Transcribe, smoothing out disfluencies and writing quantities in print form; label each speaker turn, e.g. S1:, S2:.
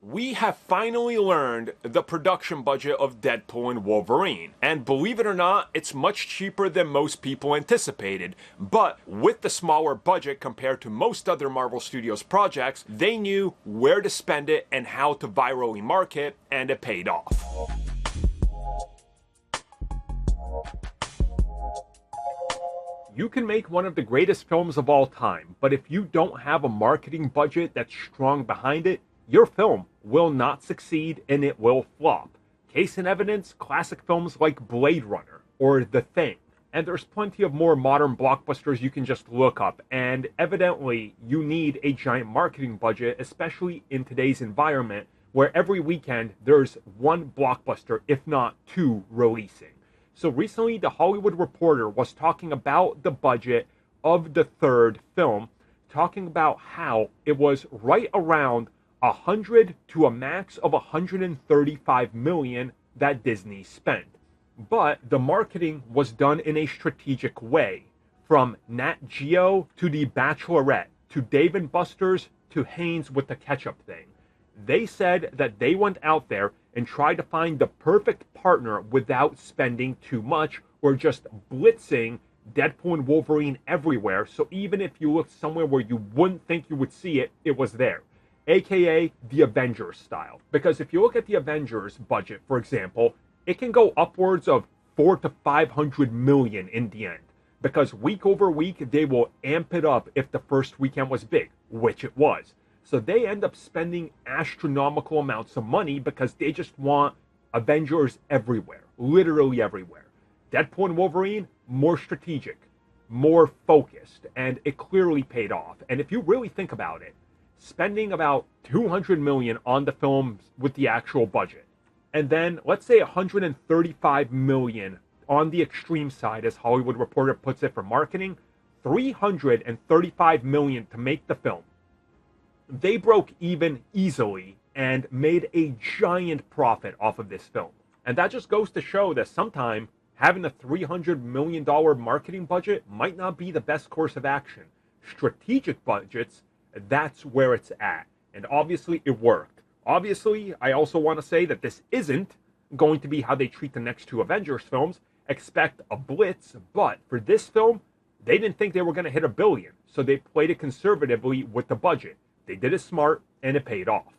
S1: We have finally learned the production budget of Deadpool and Wolverine. And believe it or not, it's much cheaper than most people anticipated. But with the smaller budget compared to most other Marvel Studios projects, they knew where to spend it and how to virally market, and it paid off. You can make one of the greatest films of all time, but if you don't have a marketing budget that's strong behind it, your film will not succeed and it will flop. Case in evidence, classic films like Blade Runner or The Thing. And there's plenty of more modern blockbusters you can just look up, and evidently you need a giant marketing budget, especially in today's environment where every weekend there's one blockbuster, if not two, releasing. So recently, The Hollywood Reporter was talking about the budget of the third film, talking about how it was right around 100 to a max of 135 million that Disney spent. But the marketing was done in a strategic way. From Nat Geo to The Bachelorette to Dave & Buster's to Hanes with the ketchup thing. They said that they went out there and tried to find the perfect partner without spending too much or just blitzing Deadpool and Wolverine everywhere. So even if you looked somewhere where you wouldn't think you would see it, it was there. AKA the Avengers style. Because if you look at the Avengers budget, for example, it can go upwards of 4 to 500 million in the end. Because week over week, they will amp it up if the first weekend was big, which it was. So they end up spending astronomical amounts of money because they just want Avengers everywhere, literally everywhere. Deadpool and Wolverine, more strategic, more focused, and it clearly paid off. And if you really think about it, spending about 200 million on the films with the actual budget, and then let's say 135 million on the extreme side, as Hollywood Reporter puts it, for marketing, 335 million to make the film. They broke even easily and made a giant profit off of this film. And that just goes to show that sometimes having a $300 million marketing budget might not be the best course of action. Strategic budgets, that's where it's at. And obviously it worked. Obviously, I also want to say that this isn't going to be how they treat the next two Avengers films. Expect a blitz, but for this film, they didn't think they were going to hit $1 billion. So they played it conservatively with the budget. They did it smart, and it paid off.